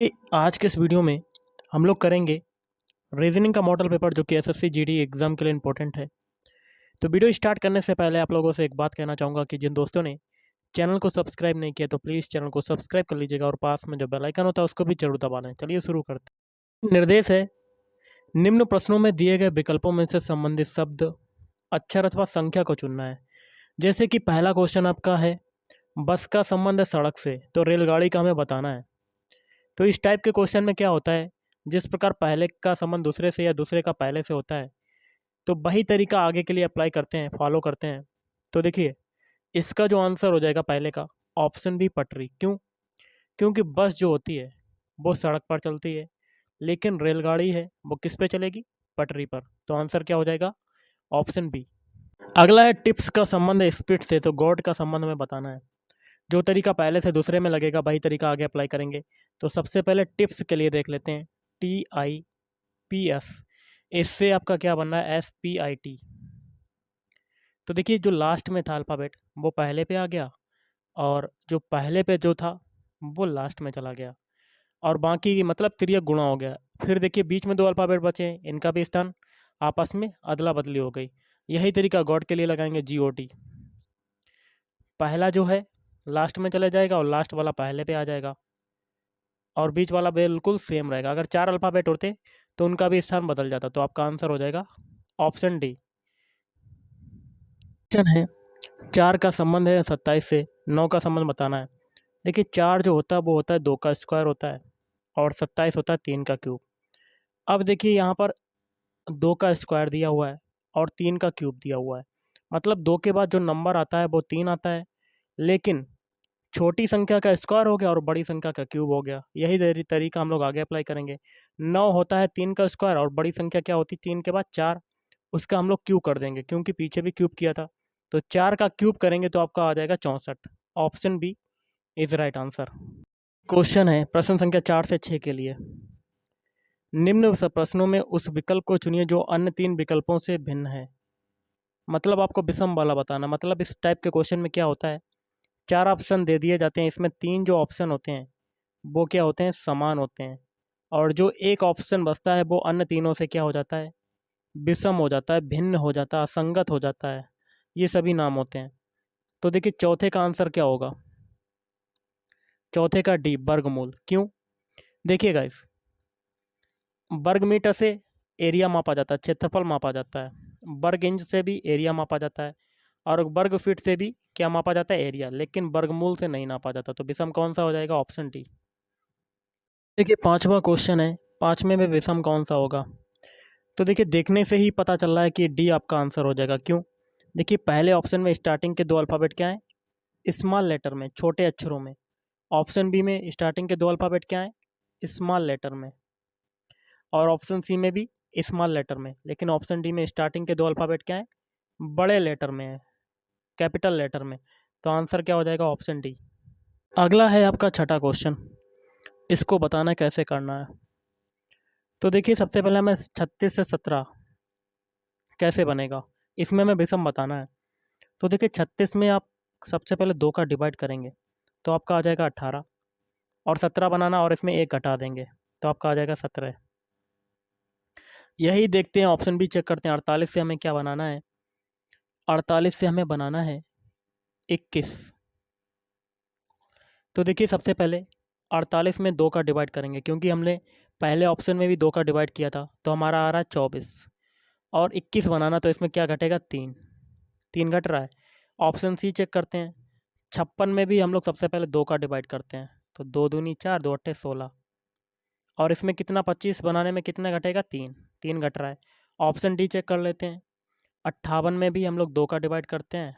आज के इस वीडियो में हम लोग करेंगे रीजनिंग का मॉडल पेपर जो कि एसएससी जीडी एग्जाम के लिए इंपॉर्टेंट है। तो वीडियो स्टार्ट करने से पहले आप लोगों से एक बात कहना चाहूँगा कि जिन दोस्तों ने चैनल को सब्सक्राइब नहीं किया तो प्लीज़ चैनल को सब्सक्राइब कर लीजिएगा और पास में जो बेल आइकन होता है उसको भी जरूर दबा लें। चलिए शुरू करते हैं। निर्देश है, निम्न प्रश्नों में दिए गए विकल्पों में से संबंधित शब्द, अक्षर अथवा संख्या को चुनना है। जैसे कि पहला क्वेश्चन आपका है, बस का संबंध है सड़क से, तो रेलगाड़ी का हमें बताना है। तो इस टाइप के क्वेश्चन में क्या होता है, जिस प्रकार पहले का संबंध दूसरे से या दूसरे का पहले से होता है, तो वही तरीका आगे के लिए अप्लाई करते हैं, फॉलो करते हैं। तो देखिए, इसका जो आंसर हो जाएगा पहले का, ऑप्शन बी पटरी। क्यों? क्योंकि बस जो होती है वो सड़क पर चलती है, लेकिन रेलगाड़ी है वो किस पे चलेगी? पटरी पर। तो आंसर क्या हो जाएगा? Option B. अगला है, टिप्स का संबंध है स्पीड से, तो गॉड का संबंध हमें बताना है। जो तरीका पहले से दूसरे में लगेगा वही तरीका आगे अप्लाई करेंगे। तो सबसे पहले टिप्स के लिए देख लेते हैं, TIPS। इससे आपका क्या बनना है? SPIT। तो देखिए, जो लास्ट में था अल्फ़ाबेट वो पहले पे आ गया, और जो पहले पे जो था वो लास्ट में चला गया, और बाकी की मतलब तिर्यक गुणा हो गया। फिर देखिए, बीच में दो अल्फ़ाबेट बचे हैं, इनका भी स्थान आपस में अदला बदली हो गई। यही तरीका गॉड के लिए लगाएंगे, GOD। पहला जो है लास्ट में चला जाएगा और लास्ट वाला पहले पे आ जाएगा, और बीच वाला बिल्कुल सेम रहेगा। अगर चार अल्फ़ाबेट होते तो उनका भी स्थान बदल जाता। तो आपका आंसर हो जाएगा ऑप्शन डी। क्वेश्चन है, चार का संबंध है 27 से, 9 का संबंध बताना है। देखिए, चार जो होता है वो होता है 2 का स्क्वायर होता है, और 27 होता है 3 का क्यूब। अब देखिए, यहाँ पर 2 का स्क्वायर दिया हुआ है और 3 का क्यूब दिया हुआ है, मतलब 2 के बाद जो नंबर आता है वो 3 आता है, लेकिन छोटी संख्या का स्क्वायर हो गया और बड़ी संख्या का क्यूब हो गया। यही तरीका हम लोग आगे अप्लाई करेंगे। 9 होता है 3 का स्क्वायर, और बड़ी संख्या क्या होती है 3 के बाद 4, उसका हम लोग क्यूब कर देंगे क्योंकि पीछे भी क्यूब किया था। तो 4 का क्यूब करेंगे तो आपका आ जाएगा 64। Option B is right answer. Question है, प्रश्न संख्या 4 से 6 के लिए, निम्न प्रश्नों में उस विकल्प को चुनिए जो अन्य तीन विकल्पों से भिन्न है। मतलब आपको विषम वाला बताना। मतलब इस टाइप के क्वेश्चन में क्या होता है, चार ऑप्शन दे दिए जाते हैं, इसमें तीन जो ऑप्शन होते हैं वो क्या होते हैं? समान होते हैं, और जो एक ऑप्शन बचता है वो अन्य तीनों से क्या हो जाता है? विषम हो जाता है, भिन्न हो जाता है, असंगत हो जाता है। ये सभी नाम होते हैं। तो देखिए, चौथे का आंसर क्या होगा? चौथे का डी, वर्गमूल। क्यों? देखिए गाइस, वर्ग मीटर से एरिया मापा जाता है, क्षेत्रफल मापा जाता है। वर्ग इंच से भी एरिया मापा जाता है, और वर्ग फीट से भी क्या मापा जाता है? एरिया। लेकिन वर्गमूल से नहीं नापा जाता। तो विषम कौन सा हो जाएगा? Option D. देखिए, पांचवा क्वेश्चन है, पांचवें में विषम कौन सा होगा? तो देखिए, देखने से ही पता चल रहा है कि डी आपका आंसर हो जाएगा। क्यों? देखिए, पहले ऑप्शन में स्टार्टिंग के दो अल्फ़ाबेट क्या हैं? स्मॉल लेटर में, छोटे अक्षरों में। ऑप्शन बी में स्टार्टिंग के दो अल्फ़ाबेट क्या हैं? स्मॉल लेटर में। और ऑप्शन सी में भी स्मॉल लेटर में। लेकिन ऑप्शन डी में स्टार्टिंग के दो अल्फ़ाबेट क्या हैं? बड़े लेटर में है, कैपिटल लेटर में। तो आंसर क्या हो जाएगा? Option D. अगला है आपका छठा क्वेश्चन, इसको बताना कैसे करना है। तो देखिए, सबसे पहले हमें 36 से 17 कैसे बनेगा, इसमें हमें विषम बताना है। तो देखिए, 36 में आप सबसे पहले 2 का डिवाइड करेंगे तो आपका आ जाएगा 18, और 17 बनाना और इसमें 1 घटा देंगे तो आपका आ जाएगा 17। यही देखते हैं, ऑप्शन बी चेक करते हैं। 48 से हमें क्या बनाना है? 48 से हमें बनाना है 21। तो देखिए, सबसे पहले 48 में 2 का डिवाइड करेंगे, क्योंकि हमने पहले ऑप्शन में भी 2 का डिवाइड किया था, तो हमारा आ रहा है 24। और 21 बनाना तो इसमें क्या घटेगा? 3। 3 घट रहा है। ऑप्शन सी चेक करते हैं। 56 में भी हम लोग सबसे पहले 2 का डिवाइड करते हैं, तो 2 दूनी 4, 2 अट्ठे 16। और इसमें कितना? 25 बनाने में कितना घटेगा? 3। 3 घट रहा है। ऑप्शन डी चेक कर लेते हैं। 58 में भी हम लोग 2 का डिवाइड करते हैं,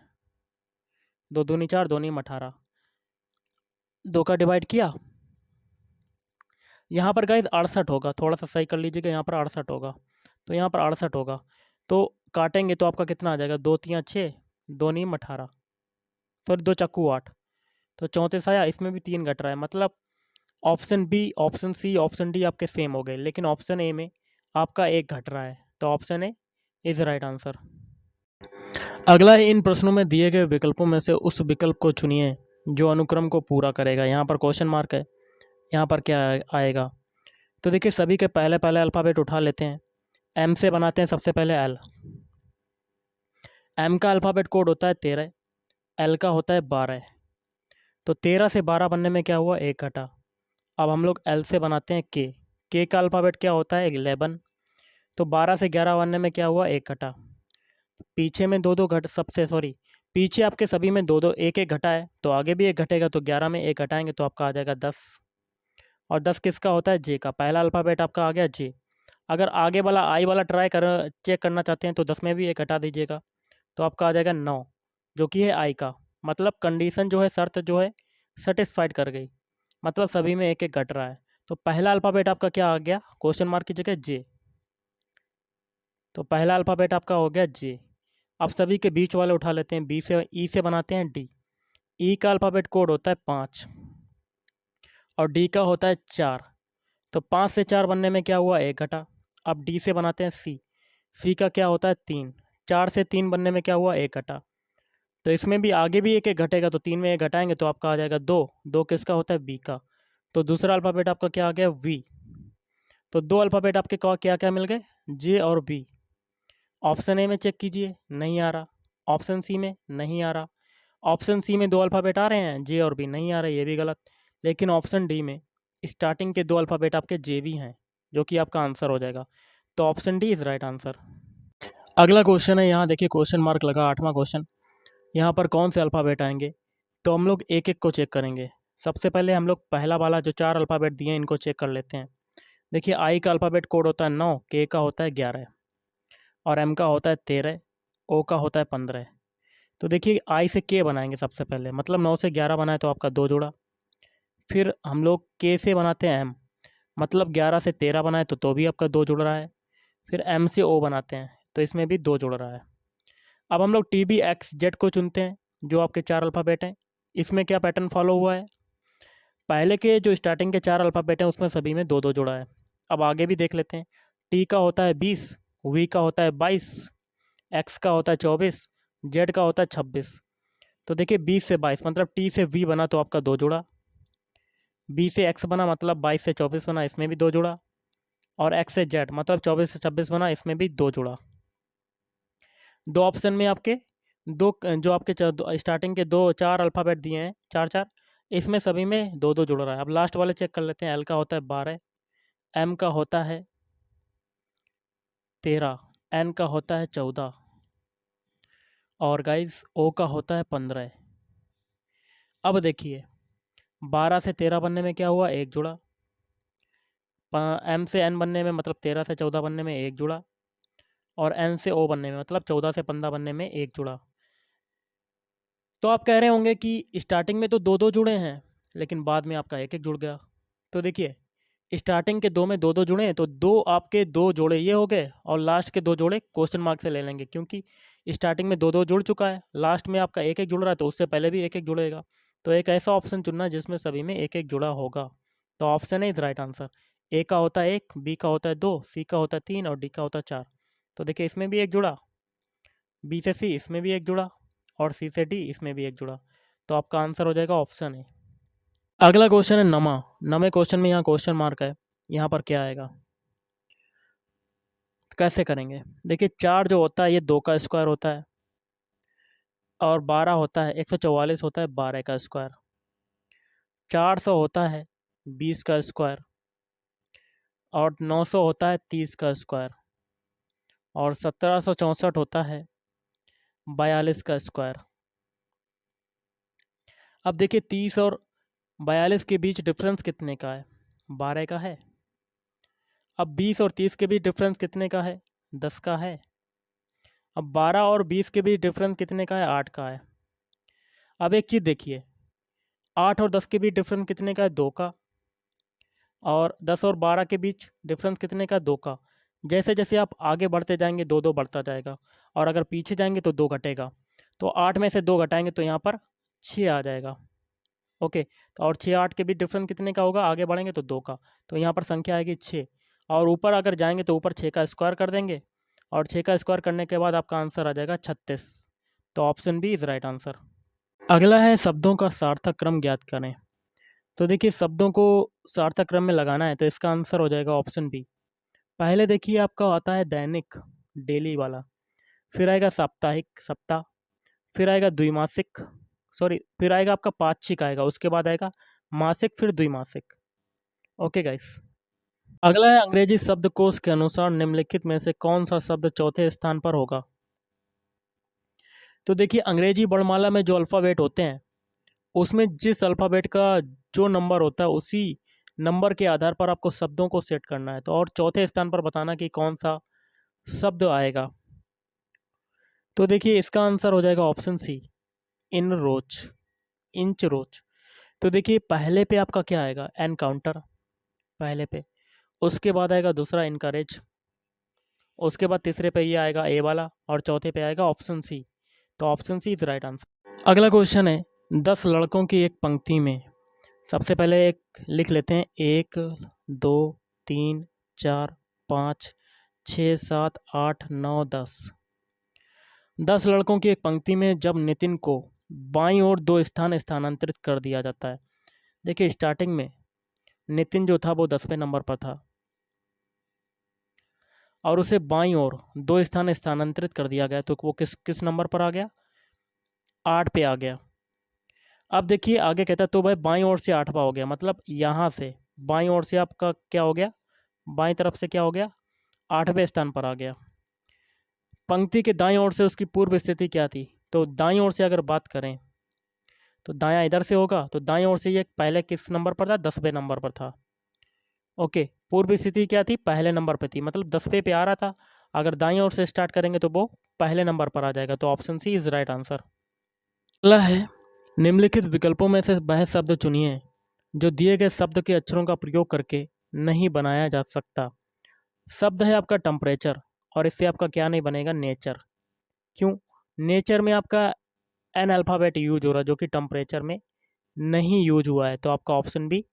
2 दूनी 4, 2 नीम 18। 2 का डिवाइड किया, यहाँ पर गाइज 68 होगा, थोड़ा सा सही कर लीजिएगा, यहाँ पर 68 होगा। तो यहाँ पर 68 होगा, तो काटेंगे तो आपका कितना आ जाएगा? 2 तियाँ 6, 2 नीम 18, फिर 2 चक्कू 8। तो 34 आया। इसमें भी 3 घट रहा है। मतलब option B, option C, option D आपके सेम हो गए, लेकिन ऑप्शन ए में आपका 1 घट रहा है। तो option A is right answer. अगला है, इन प्रश्नों में दिए गए विकल्पों में से उस विकल्प को चुनिए जो अनुक्रम को पूरा करेगा। यहाँ पर क्वेश्चन मार्क है, यहाँ पर क्या आएगा? तो देखिए सभी के पहले पहले अल्फ़ाबेट उठा लेते हैं। एम से बनाते हैं सबसे पहले एल। एम का अल्फ़ाबेट कोड होता है 13, एल का होता है 12। तो 13 से 12 बनने में क्या हुआ? 1 घटा। अब हम लोग एल से बनाते हैं के का अल्फ़ाबेट क्या होता है? 11। तो 12 से 11 बनने में क्या हुआ? 1 घटा। पीछे में दो दो घट सबसे सॉरी पीछे आपके सभी में दो दो एक एक घटा है, तो आगे भी एक घटेगा, तो 11 में एक घटाएंगे तो आपका आ जाएगा 10। और 10 किसका होता है? जे का। पहला अल्फ़ाबेट आपका आ गया जे। अगर आगे वाला आई वाला ट्राई कर चेक करना चाहते हैं तो 10 में भी एक घटा दीजिएगा, तो आपका आ जाएगा 9, जो कि है आई का। मतलब कंडीशन जो है, शर्त जो है सेटिस्फाइड कर गई, मतलब सभी में एक एक घट रहा है। तो पहला अल्फ़ाबेट आपका क्या आ गया? क्वेश्चन मार्क की जगह जे। तो पहला अल्फ़ाबेट आपका हो गया जे। अब सभी के बीच वाले उठा लेते हैं। बी से ई से बनाते हैं डी। ई का अल्फ़ाबेट कोड होता है 5 और डी का होता है 4। तो 5 से 4 बनने में क्या हुआ? 1 घटा। अब डी से बनाते हैं सी। सी का क्या होता है? 3। 4 से 3 बनने में क्या हुआ? 1 घटा। तो इसमें भी आगे भी एक एक घटेगा, तो 3 में एक घटाएंगे तो आपका आ जाएगा 2। 2 किसका होता है? बी का। तो दूसरा अल्फ़ाबेट आपका क्या आ गया? वी। तो 2 अल्फ़ाबेट आपके क्या क्या मिल गए? जे और बी। ऑप्शन ए में चेक कीजिए, नहीं आ रहा। ऑप्शन सी में नहीं आ रहा। ऑप्शन सी में 2 अल्फ़ाबेट आ रहे हैं, जे और बी नहीं आ रहे, ये भी गलत। लेकिन ऑप्शन डी में स्टार्टिंग के 2 अल्फ़ाबेट आपके जे भी हैं, जो कि आपका आंसर हो जाएगा। तो option D is right answer. अगला क्वेश्चन है, यहाँ देखिए क्वेश्चन मार्क लगा, 8वां क्वेश्चन। यहाँ पर कौन से अल्फ़ाबेट आएंगे? तो हम लोग एक एक को चेक करेंगे। सबसे पहले हम लोग पहला वाला जो 4 अल्फ़ाबेट दिए हैं इनको चेक कर लेते हैं। देखिए आई का अल्फ़ाबेट कोड होता है 9, के का होता है 11 और एम का होता है 13, ओ का होता है 15। तो देखिए आई से के बनाएंगे सबसे पहले, मतलब 9 से 11 बनाए तो आपका 2 जुड़ा। फिर हम लोग के से बनाते हैं एम, मतलब 11 से 13 बनाए तो भी आपका 2 जुड़ रहा है। फिर एम से ओ बनाते हैं तो इसमें भी 2 जुड़ रहा है। अब हम लोग टी बी एक्स जेड को चुनते हैं, जो आपके 4 अल्फ़ाबेट हैं। इसमें क्या पैटर्न फॉलो हुआ है? पहले के जो स्टार्टिंग के 4 अल्फ़ाबेट हैं उसमें सभी में 2 2 जुड़ा है। अब आगे भी देख लेते हैं। टी का होता है 20, वी का होता है 22, एक्स का होता है 24, जेड का होता है 26। तो देखिए 20 से 22 मतलब टी से वी बना तो आपका 2 जुड़ा। बी से एक्स बना मतलब 22 से 24 बना, इसमें भी 2 जुड़ा। और एक्स से जेड मतलब 24 से 26 बना, इसमें भी 2 जुड़ा। 2 ऑप्शन में आपके दो जो आपके स्टार्टिंग के 4 अल्फ़ाबेट दिए हैं, 4 4, इसमें सभी में 2 2 जुड़ रहा है। अब लास्ट वाले चेक कर लेते हैं। एल का होता है 12, एम का होता है 13, एन का होता है 14 और गाइस ओ का होता है 15। अब देखिए 12 से 13 बनने में क्या हुआ? 1 जुड़ा। एम से एन बनने में मतलब 13 से 14 बनने में 1 जुड़ा। और एन से ओ बनने में मतलब 14 से 15 बनने में 1 जुड़ा। तो आप कह रहे होंगे कि स्टार्टिंग में तो 2 2 जुड़े हैं, लेकिन बाद में आपका 1 1 जुड़ गया। तो देखिए स्टार्टिंग के 2 में 2 2 जुड़े हैं, तो 2 आपके 2 जोड़े ये हो गए और लास्ट के 2 जोड़े क्वेश्चन मार्क से ले लेंगे, क्योंकि स्टार्टिंग में 2 2 जुड़ चुका है, लास्ट में आपका 1 1 जुड़ रहा है, तो उससे पहले भी 1 1 जुड़ेगा। तो एक ऐसा ऑप्शन चुनना जिसमें सभी में 1 1 जुड़ा होगा। तो ऑप्शन है इज राइट आंसर। ए का होता है 1, बी का होता है 2, सी का होता है 3 और डी का होता है 4। तो देखिए इसमें भी 1 जुड़ा, बी से सी इसमें भी 1 जुड़ा और सी से डी इसमें भी 1 जुड़ा। तो आपका आंसर हो जाएगा ऑप्शन ए। अगला क्वेश्चन है नमा। नवे क्वेश्चन में यहाँ क्वेश्चन मार्क है, यहाँ पर क्या आएगा? कैसे करेंगे? देखिए 4 जो होता है ये 2 का स्क्वायर होता है और 12 होता है 144 होता है 12 का स्क्वायर। 400 होता है 20 का स्क्वायर और 900 होता है 30 का स्क्वायर और 1764 होता है 42 का स्क्वायर। अब देखिए 30 और 42 के बीच डिफरेंस कितने का है? 12 का है। अब 20 और 30 के बीच डिफरेंस कितने का है? 10 का है। अब 12 और 20 के बीच डिफरेंस कितने का है? 8 का है। अब एक चीज़ देखिए, 8 और 10 के बीच डिफरेंस कितने का है? 2 का। और 10 और 12 के बीच डिफरेंस कितने का? 2 का। जैसे जैसे आप आगे बढ़ते जाएंगे 2 2 बढ़ता जाएगा और अगर पीछे जाएंगे तो 2 घटेगा। तो 8 में से 2 घटाएंगे तो यहाँ पर 6 आ जाएगा। ओके, तो और 6 8 के बीच डिफरेंस कितने का होगा? आगे बढ़ेंगे तो 2 का। तो यहाँ पर संख्या आएगी 6 और ऊपर अगर जाएंगे तो ऊपर 6 का स्क्वायर कर देंगे और 6 का स्क्वायर करने के बाद आपका आंसर आ जाएगा 36। तो option B is right answer. अगला है शब्दों का सार्थक क्रम ज्ञात करें। तो देखिए शब्दों को सार्थक क्रम में लगाना है तो इसका आंसर हो जाएगा ऑप्शन बी। पहले देखिए आपका आता है दैनिक, डेली वाला, फिर आएगा साप्ताहिक, सप्ताह, फिर आएगा द्विमासिक, सॉरी फिर आएगा आपका पाक्षिक आएगा, उसके बाद आएगा मासिक, फिर द्विमासिक। Okay guys. अगला है अंग्रेजी शब्दकोश के अनुसार निम्नलिखित में से कौन सा शब्द चौथे स्थान पर होगा। तो देखिए अंग्रेजी वर्णमाला में जो अल्फ़ाबेट होते हैं उसमें जिस अल्फ़ाबेट का जो नंबर होता है उसी नंबर के आधार पर आपको शब्दों को सेट करना है। तो और चौथे स्थान पर बताना कि कौन सा शब्द आएगा। तो देखिए इसका आंसर हो जाएगा ऑप्शन सी, इन रोच, इंच रोच। तो देखिए पहले पे आपका क्या आएगा, एनकाउंटर पहले पे, उसके बाद आएगा दूसरा इनकरेज, उसके बाद तीसरे पे ये आएगा ए वाला, और चौथे पे आएगा ऑप्शन सी। तो option C is right answer. अगला क्वेश्चन है 10 लड़कों की एक पंक्ति में, सबसे पहले एक लिख लेते हैं, 1 2 3 4 5 6 7 8 9 10। 10 लड़कों की एक पंक्ति में जब नितिन को बाईं ओर 2 स्थान स्थानांतरित कर दिया जाता है। देखिए स्टार्टिंग में नितिन जो था वो 10वें नंबर पर था और उसे बाईं ओर 2 स्थान स्थानांतरित कर दिया गया, तो वो किस किस नंबर पर आ गया, 8 पे आ गया। अब देखिए आगे कहता है तो भाई बाईं ओर से 8वां हो गया, मतलब यहाँ से बाईं ओर से आपका क्या हो गया, बाईं तरफ से क्या हो गया, 8वें स्थान पर आ गया। पंक्ति के दाईं ओर से उसकी पूर्व स्थिति क्या थी, तो दाईं ओर से अगर बात करें तो दायां इधर से होगा, तो दाईं ओर से ये पहले किस नंबर पर था, 10वें नंबर पर था। ओके, पूर्व स्थिति क्या थी, पहले नंबर पर थी, मतलब 10वें पे आ रहा था। अगर दाईं ओर से स्टार्ट करेंगे तो वो पहले नंबर पर आ जाएगा। तो option C is right answer. अगला है निम्नलिखित विकल्पों में से वह शब्द चुनिए जो दिए गए शब्द के अक्षरों का प्रयोग करके नहीं बनाया जा सकता। शब्द है आपका टेम्परेचर, और इससे आपका क्या नहीं बनेगा, नेचर। क्यों, नेचर में आपका एन अल्फ़ाबेट यूज हो रहा है जो कि टेम्परेचर में नहीं यूज हुआ है। तो आपका option B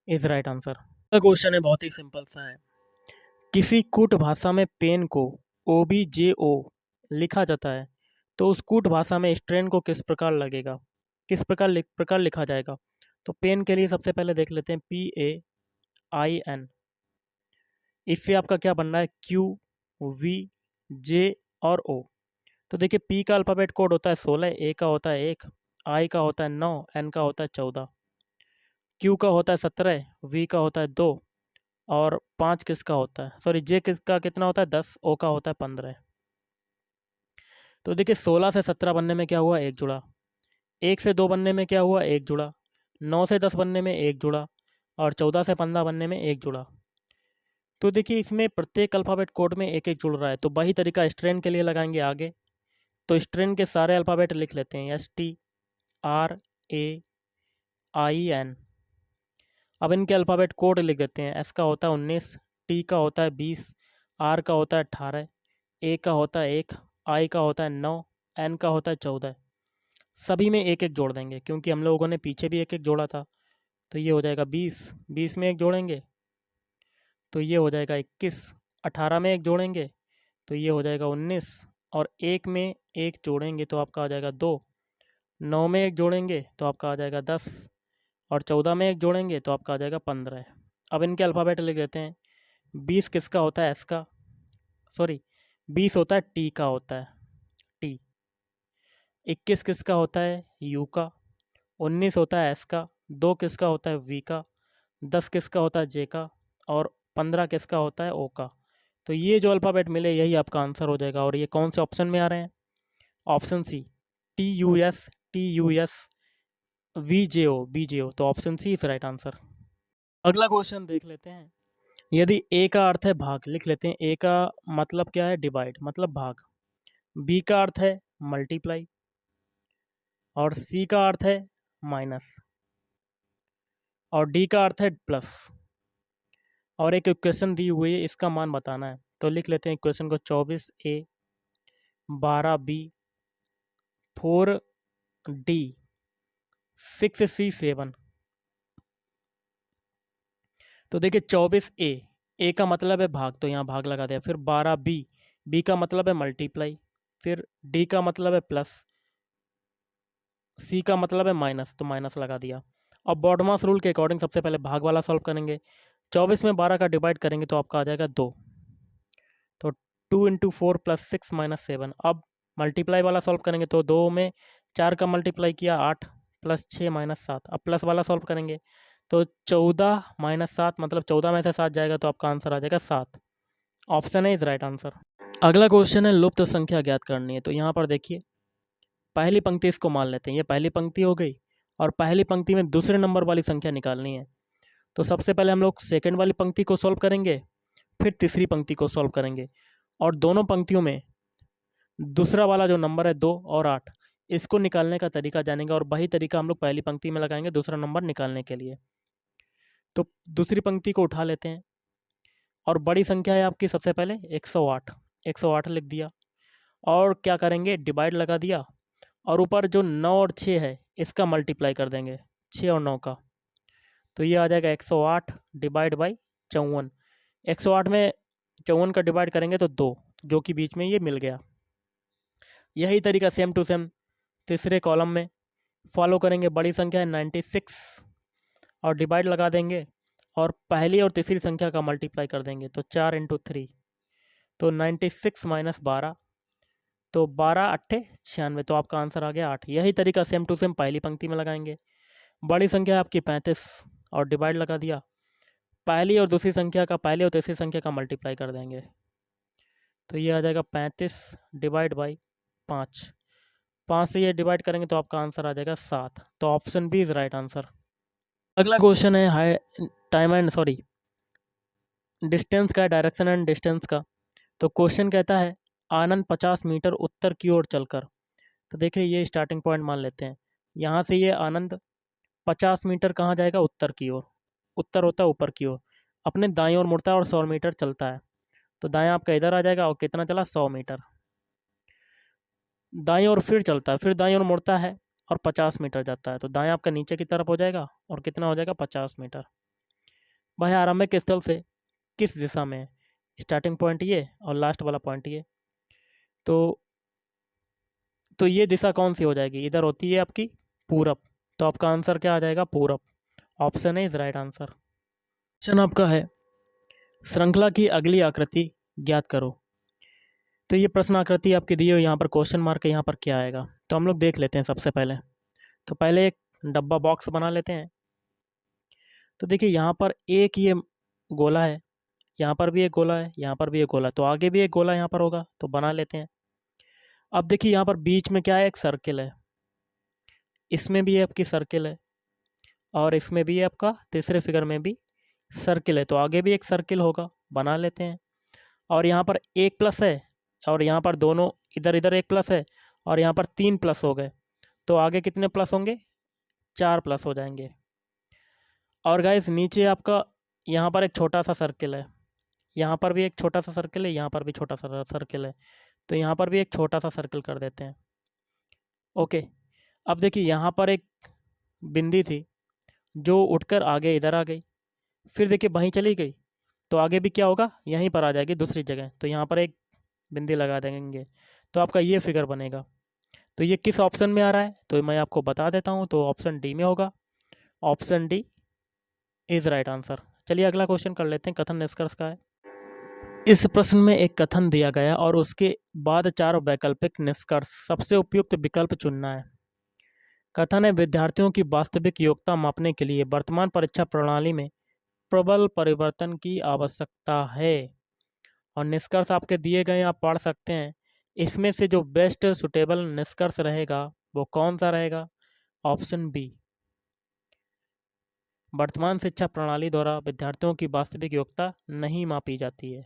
is right answer. अगला क्वेश्चन है बहुत ही सिंपल सा है। किसी कूट भाषा में पेन को OBJO लिखा जाता है तो उस कूट भाषा में स्ट्रेन को किस प्रकार लगेगा, किस प्रकार लिखा जाएगा। तो पेन के लिए सबसे पहले देख लेते हैं, PAIN, इससे आपका क्या बनना है, QVJ और O। तो देखिए पी का अल्फ़ाबेट कोड होता है 16, ए का होता है 1, आई का होता है 9, एन का होता है 14, क्यू का होता है 17, वी का होता है 2, और 5 किसका होता है, सॉरी जे किसका कितना होता है 10, ओ का होता है 15। तो देखिए 16 से 17 बनने में क्या हुआ, एक जुड़ा, 1 से 2 बनने में क्या हुआ, एक जुड़ा, 9 से 10 बनने में एक जुड़ा, और 14 से 15 बनने में एक जुड़ा। तो देखिए इसमें प्रत्येक अल्फ़ाबेट कोड में एक एक जुड़ रहा है, तो वही तरीका स्ट्रेन के लिए लगाएंगे आगे। तो स्ट्रेन के सारे अल्फ़ाबेट लिख लेते हैं, STRAIN। अब इनके अल्फ़ाबेट कोड लिख देते हैं, एस का होता है 19, टी का होता है 20, आर का होता है 18, ए का होता है 1, आई का होता है 9, एन का होता है 14। सभी में एक एक जोड़ देंगे क्योंकि हम लोगों ने पीछे भी एक एक जोड़ा था। तो ये हो जाएगा 20, 20 में एक जोड़ेंगे तो ये हो जाएगा 21, 18 में एक जोड़ेंगे तो ये हो जाएगा 19, और एक में एक जोड़ेंगे तो आपका आ जाएगा 2, 9 में एक जोड़ेंगे तो आपका आ जाएगा 10, और 14 में एक जोड़ेंगे तो आपका आ जाएगा 15। अब इनके अल्फ़ाबेट लिख देते हैं। 20 किसका होता है, एस का, सॉरी 20 होता है टी का होता है, टी। 21 किसका होता है, यू का। 19 होता है एस का। 2 किसका होता है, वी का। 10 किसका होता है, जे का। और 15 किसका होता है, ओ का। तो ये जो अल्फ़ाबेट मिले यही आपका आंसर हो जाएगा। और ये कौन से ऑप्शन में आ रहे हैं, ऑप्शन सी, TUS VJO। तो option C is right answer. अगला क्वेश्चन देख लेते हैं। यदि ए का अर्थ है भाग, लिख लेते हैं, ए का मतलब क्या है, डिवाइड मतलब भाग। बी का अर्थ है मल्टीप्लाई, और सी का अर्थ है माइनस, और डी का अर्थ है प्लस। और एक इक्वेशन दी हुई है, इसका मान बताना है। तो लिख लेते हैं इक्वेशन को, 24A 12B 4D 6C 7। तो देखिए 24A का मतलब है भाग, तो यहाँ भाग लगा दिया। फिर 12B, बी का मतलब है मल्टीप्लाई, फिर डी का मतलब है प्लस, सी का मतलब है माइनस, तो माइनस लगा दिया। अब बॉडमास रूल के अकॉर्डिंग सबसे पहले भाग वाला सॉल्व करेंगे। 24 में 12 का डिवाइड करेंगे तो आपका आ जाएगा 2। तो 2 इंटू 4 प्लस 6 माइनस 7। अब मल्टीप्लाई वाला सॉल्व करेंगे तो 2 में 4 का मल्टीप्लाई किया 8 प्लस 6 माइनस 7। अब प्लस वाला सॉल्व करेंगे तो 14 माइनस 7 मतलब 14 में से 7 जाएगा तो आपका आंसर आ जाएगा 7। ऑप्शन है इज राइट आंसर। अगला क्वेश्चन है लुप्त संख्या ज्ञात करनी है। तो यहाँ पर देखिए पहली पंक्ति इसको मान लेते हैं, ये पहली पंक्ति हो गई और पहली पंक्ति में दूसरे नंबर वाली संख्या निकालनी है। तो सबसे पहले हम लोग सेकंड वाली पंक्ति को सॉल्व करेंगे, फिर तीसरी पंक्ति को सॉल्व करेंगे और दोनों पंक्तियों में दूसरा वाला जो नंबर है 2 और 8 इसको निकालने का तरीका जानेंगे और वही तरीका हम लोग पहली पंक्ति में लगाएंगे दूसरा नंबर निकालने के लिए। तो दूसरी पंक्ति को उठा लेते हैं और बड़ी संख्या है आपकी सबसे पहले 108। 108 लिख दिया और क्या करेंगे डिवाइड लगा दिया और ऊपर जो 9 और 6 है इसका मल्टीप्लाई कर देंगे 6 और 9 का। तो ये आ जाएगा 108 डिवाइड बाई 54। 108 में 54 का डिवाइड करेंगे तो 2, जो कि बीच में ये मिल गया। यही तरीका सेम टू सेम तीसरे कॉलम में फॉलो करेंगे। बड़ी संख्या है 96 और डिवाइड लगा देंगे और पहली और तीसरी संख्या का मल्टीप्लाई कर देंगे तो 4 इंटू 3 तो 96 माइनस 12 तो 12 अट्ठे 96 तो आपका आंसर आ गया 8। यही तरीका सेम टू सेम पहली पंक्ति में लगाएंगे। बड़ी संख्या है आपकी 35 और डिवाइड लगा दिया, पहली और दूसरी संख्या का पहली और तीसरी संख्या का मल्टीप्लाई कर देंगे तो ये आ जाएगा 35 डिवाइड बाई 5। 5 से ये डिवाइड करेंगे तो आपका आंसर आ जाएगा 7। तो option B is right answer. अगला क्वेश्चन है high time and sorry distance का, डायरेक्शन एंड डिस्टेंस का। तो क्वेश्चन कहता है आनंद 50 मीटर उत्तर की ओर चलकर। तो देखिए ये स्टार्टिंग पॉइंट मान लेते हैं। यहाँ से ये आनंद 50 मीटर कहाँ जाएगा उत्तर की ओर, उत्तर होता है ऊपर की ओर, अपने दाईं ओर मुड़ता है और 100 मीटर चलता है। तो दायां आपका इधर आ जाएगा और कितना चला 100 मीटर। दाईं ओर फिर चलता है, फिर दाईं ओर मुड़ता है और 50 मीटर जाता है। तो दायां आपका नीचे की तरफ हो जाएगा और कितना हो जाएगा 50 मीटर। वह आरंभिक स्थल से किस दिशा में है, स्टार्टिंग पॉइंट ये और लास्ट वाला पॉइंट ये। तो ये दिशा कौन सी हो जाएगी, इधर होती है आपकी पूरब। तो आपका आंसर क्या आ जाएगा पूरब। ऑप्शन है इज राइट आंसर। क्वेश्चन आपका है श्रृंखला की अगली आकृति ज्ञात करो। तो ये प्रश्न आकृति आपकी दी हुई, यहाँ पर क्वेश्चन मार्क है, यहाँ पर क्या आएगा तो हम लोग देख लेते हैं सबसे पहले। तो पहले एक डब्बा बॉक्स बना लेते हैं। तो देखिए यहाँ पर एक ये गोला है, यहाँ पर भी एक गोला है, यहाँ पर भी एक गोला है, तो आगे भी एक गोला यहाँ पर होगा तो बना लेते हैं। अब देखिए यहाँ पर बीच में क्या है, एक सर्किल है, इसमें भी आपकी सर्किल है और इसमें भी आपका तीसरे फिगर में भी सर्किल है, तो आगे भी एक सर्किल होगा, बना लेते हैं। और यहाँ पर एक प्लस है और यहाँ पर दोनों इधर इधर एक प्लस है और यहाँ पर 3 प्लस हो गए, तो आगे कितने प्लस होंगे 4 प्लस हो जाएंगे। और गाइस नीचे आपका यहाँ पर एक छोटा सा सर्किल है, यहाँ पर भी एक छोटा सा सर्किल है, यहाँ पर भी छोटा सा सर्किल है, तो यहाँ पर भी एक छोटा सा सर्किल कर देते हैं। ओके, अब देखिए यहाँ पर एक बिंदी थी जो उठकर आगे इधर आ गई, फिर देखिए वहीं चली गई, तो आगे भी क्या होगा यहीं पर आ जाएगी दूसरी जगह, तो यहाँ पर एक बिंदी लगा देंगे तो आपका ये फिगर बनेगा। तो ये किस ऑप्शन में आ रहा है तो मैं आपको बता देता हूँ, तो ऑप्शन डी में होगा। Option D is right answer. चलिए अगला क्वेश्चन कर लेते हैं, कथन निष्कर्ष का है। इस प्रश्न में एक कथन दिया गया और उसके बाद 4 वैकल्पिक निष्कर्ष, सबसे उपयुक्त विकल्प चुनना है। कथन है विद्यार्थियों की वास्तविक योग्यता मापने के लिए वर्तमान परीक्षा प्रणाली में प्रबल परिवर्तन की आवश्यकता है। और निष्कर्ष आपके दिए गए आप पढ़ सकते हैं। इसमें से जो बेस्ट सुटेबल निष्कर्ष रहेगा वो कौन सा रहेगा, ऑप्शन बी, वर्तमान शिक्षा प्रणाली द्वारा विद्यार्थियों की वास्तविक योग्यता नहीं मापी जाती है।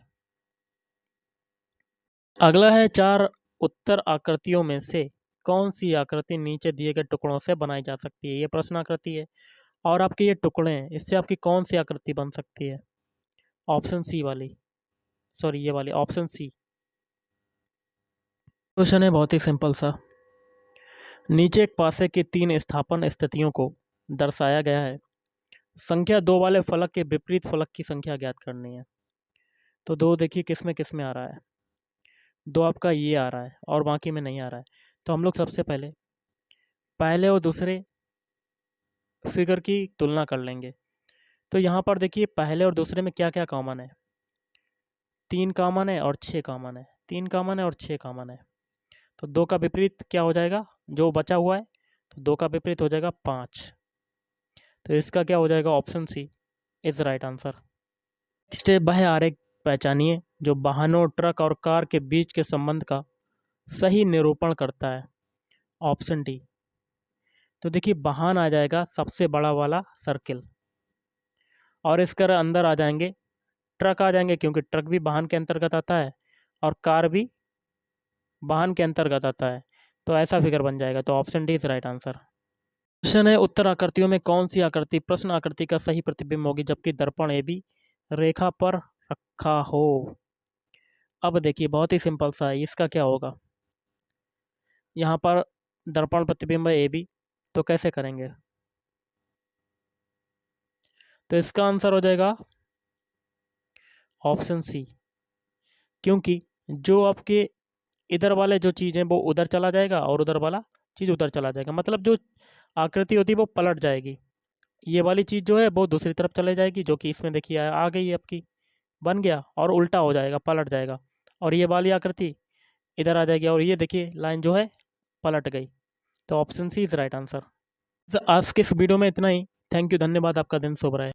अगला है 4 उत्तर आकृतियों में से कौन सी आकृति नीचे दिए गए टुकड़ों से बनाई जा सकती है। ये प्रश्न आकृति है और आपके ये टुकड़े हैं, इससे आपकी कौन सी आकृति बन सकती है, ऑप्शन सी वाली, सॉरी ये वाली, ऑप्शन सी। क्वेश्चन है बहुत ही सिंपल सा। नीचे एक पासे की 3 स्थापन स्थितियों को दर्शाया गया है। संख्या 2 वाले फलक के विपरीत फलक की संख्या ज्ञात करनी है। तो 2 देखिए किस में आ रहा है, 2 आपका ये आ रहा है और बाकी में नहीं आ रहा है। तो हम लोग सबसे पहले पहले और दूसरे फिगर की तुलना कर लेंगे। तो यहाँ पर देखिए पहले और दूसरे में क्या क्या कॉमन है। 3 कॉमन है और 6 कॉमन है, 3 कॉमन है और 6 कॉमन है। तो 2 का विपरीत क्या हो जाएगा, जो बचा हुआ है, तो 2 का विपरीत हो जाएगा 5। तो इसका क्या हो जाएगा, option C is right answer. Next है वह आरेख पहचानिए जो वाहनों, ट्रक और कार के बीच के संबंध का सही निरूपण करता है। Option D. तो देखिए वाहन आ जाएगा सबसे बड़ा वाला सर्किल, और इसके अंदर आ जाएंगे ट्रक आ जाएंगे, क्योंकि ट्रक भी वाहन के अंतर्गत आता है और कार भी वाहन के अंतर्गत आता है। तो ऐसा फिगर बन जाएगा। तो option D is right answer. Question है उत्तर आकृतियों में कौन सी आकृति प्रश्न आकृति का सही प्रतिबिंब होगी जबकि दर्पण ए बी रेखा पर रखा हो। अब देखिए बहुत ही सिंपल सा है, इसका क्या होगा। यहाँ पर दर्पण प्रतिबिंब ए बी, तो कैसे करेंगे। तो इसका आंसर हो जाएगा ऑप्शन सी, क्योंकि जो आपके इधर वाले जो चीज़ है वो उधर चला जाएगा और उधर वाला चीज़ उधर चला जाएगा, मतलब जो आकृति होती है वो पलट जाएगी। ये वाली चीज़ जो है वो दूसरी तरफ चले जाएगी, जो कि इसमें देखिए आ गई है आपकी, बन गया, और उल्टा हो जाएगा, पलट जाएगा। और ये वाली आकृति इधर आ जाएगी और ये देखिए लाइन जो है पलट गई। तो option C is right answer. आज के इस वीडियो में इतना ही। थैंक यू, धन्यवाद, आपका दिन शुभ रहे।